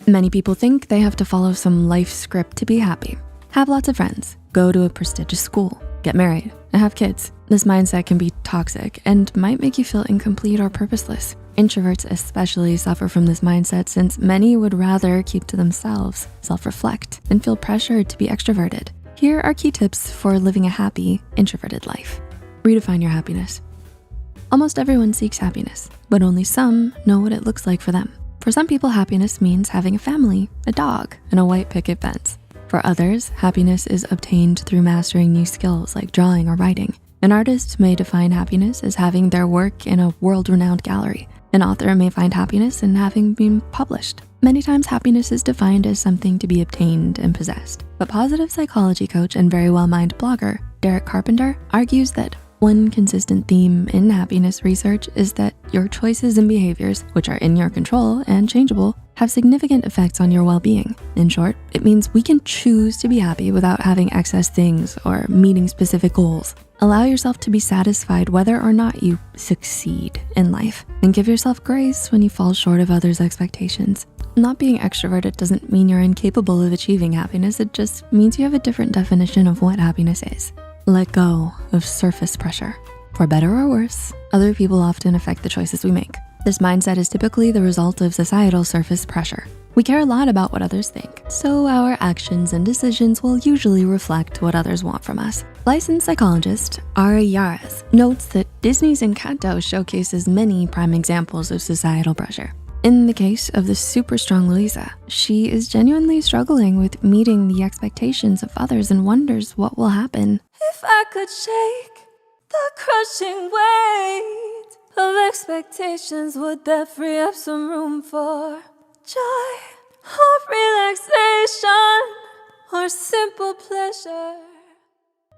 Many people think they have to follow some life script to be happy. Have lots of friends, go to a prestigious school, get married, and have kids. This mindset can be toxic and might make you feel incomplete or purposeless. Introverts especially suffer from this mindset since many would rather keep to themselves, self-reflect, and feel pressured to be extroverted. Here are key tips for living a happy, introverted life. Redefine your happiness. Almost everyone seeks happiness, but only some know what it looks like for them. For some people, happiness means having a family, a dog, and a white picket fence. For others, happiness is obtained through mastering new skills like drawing or writing. An artist may define happiness as having their work in a world-renowned gallery. An author may find happiness in having been published. Many times, happiness is defined as something to be obtained and possessed. But positive psychology coach and very well-minded blogger, Derek Carpenter, argues that one consistent theme in happiness research is that your choices and behaviors, which are in your control and changeable, have significant effects on your well-being. In short, it means we can choose to be happy without having excess things or meeting specific goals. Allow yourself to be satisfied whether or not you succeed in life, and give yourself grace when you fall short of others' expectations. Not being extroverted doesn't mean you're incapable of achieving happiness. It just means you have a different definition of what happiness is. Let go of surface pressure. For better or worse, other people often affect the choices we make. This mindset is typically the result of societal surface pressure. We care a lot about what others think, so our actions and decisions will usually reflect what others want from us. Licensed psychologist Ari Yares notes that Disney's Encanto showcases many prime examples of societal pressure. In the case of the super strong Luisa, she is genuinely struggling with meeting the expectations of others and wonders what will happen if I could shake the crushing weight of expectations. Would that free up some room for joy or relaxation or simple pleasure?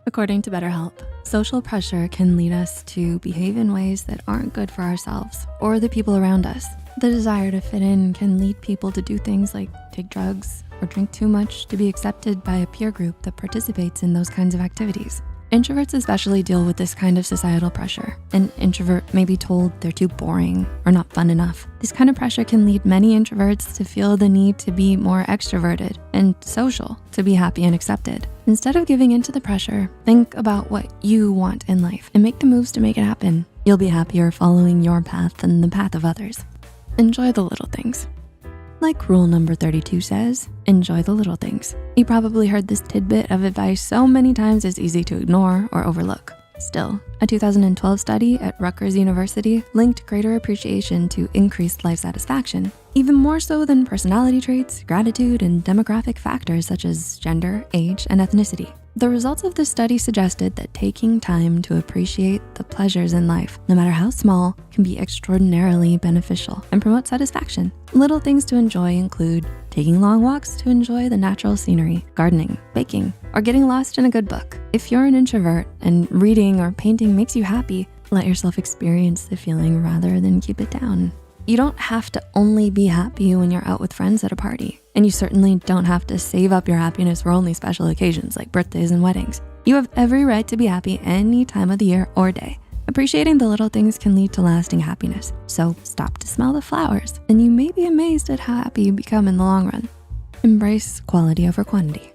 According to BetterHelp, social pressure can lead us to behave in ways that aren't good for ourselves or the people around us. The desire to fit in can lead people to do things like take drugs or drink too much to be accepted by a peer group that participates in those kinds of activities. Introverts especially deal with this kind of societal pressure. An introvert may be told they're too boring or not fun enough. This kind of pressure can lead many introverts to feel the need to be more extroverted and social to be happy and accepted. Instead of giving into the pressure, think about what you want in life and make the moves to make it happen. You'll be happier following your path than the path of others. Enjoy the little things. Like rule number 32 says, enjoy the little things. You probably heard this tidbit of advice so many times it's easy to ignore or overlook. Still, a 2012 study at Rutgers University linked greater appreciation to increased life satisfaction, even more so than personality traits, gratitude, and demographic factors such as gender, age, and ethnicity. The results of this study suggested that taking time to appreciate the pleasures in life, no matter how small, can be extraordinarily beneficial and promote satisfaction. Little things to enjoy include taking long walks to enjoy the natural scenery, gardening, baking, or getting lost in a good book. If you're an introvert and reading or painting makes you happy, let yourself experience the feeling rather than keep it down. You don't have to only be happy when you're out with friends at a party. And you certainly don't have to save up your happiness for only special occasions like birthdays and weddings. You have every right to be happy any time of the year or day. Appreciating the little things can lead to lasting happiness. So stop to smell the flowers, and you may be amazed at how happy you become in the long run. Embrace quality over quantity.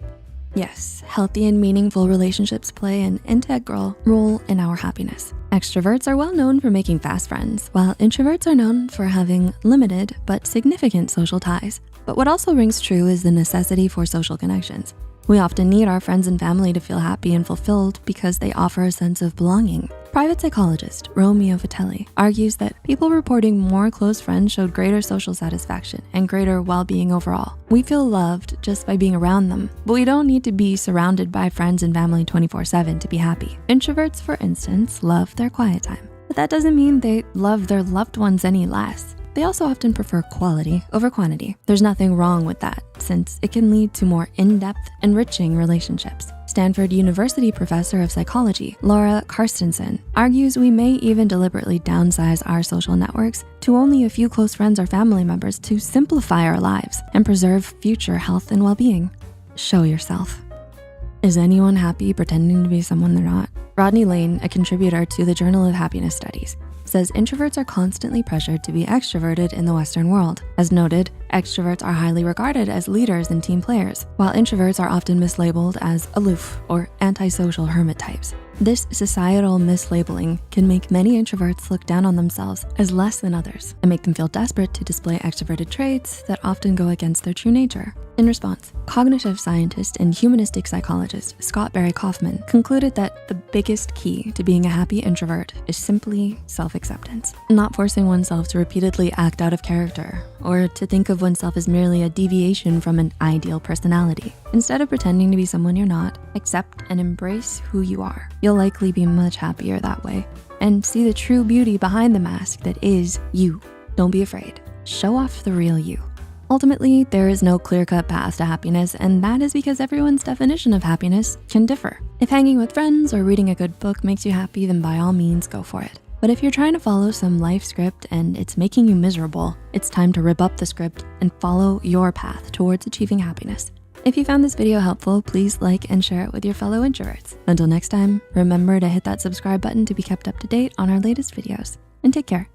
Yes, healthy and meaningful relationships play an integral role in our happiness. Extroverts are well known for making fast friends, while introverts are known for having limited but significant social ties. But what also rings true is the necessity for social connections. We often need our friends and family to feel happy and fulfilled because they offer a sense of belonging. Private psychologist Romeo Vitelli argues that people reporting more close friends showed greater social satisfaction and greater well-being overall. We feel loved just by being around them, but we don't need to be surrounded by friends and family 24/7 to be happy. Introverts, for instance, love their quiet time, but that doesn't mean they love their loved ones any less. They also often prefer quality over quantity. There's nothing wrong with that, since it can lead to more in-depth, enriching relationships. Stanford University professor of psychology, Laura Carstensen, argues we may even deliberately downsize our social networks to only a few close friends or family members to simplify our lives and preserve future health and well-being. Show yourself. Is anyone happy pretending to be someone they're not? Rodney Lane, a contributor to the Journal of Happiness Studies, says introverts are constantly pressured to be extroverted in the Western world. As noted, extroverts are highly regarded as leaders and team players, while introverts are often mislabeled as aloof or antisocial hermit types. This societal mislabeling can make many introverts look down on themselves as less than others and make them feel desperate to display extroverted traits that often go against their true nature. In response, cognitive scientist and humanistic psychologist Scott Barry Kaufman concluded that the biggest key to being a happy introvert is simply self-acceptance, not forcing oneself to repeatedly act out of character or to think of oneself as merely a deviation from an ideal personality. Instead of pretending to be someone you're not, accept and embrace who you are. You'll likely be much happier that way and see the true beauty behind the mask that is you. Don't be afraid. Show off the real you. Ultimately, there is no clear-cut path to happiness, and that is because everyone's definition of happiness can differ. If hanging with friends or reading a good book makes you happy, then by all means, go for it. But if you're trying to follow some life script and it's making you miserable, it's time to rip up the script and follow your path towards achieving happiness. If you found this video helpful, please like and share it with your fellow introverts. Until next time, remember to hit that subscribe button to be kept up to date on our latest videos, and take care.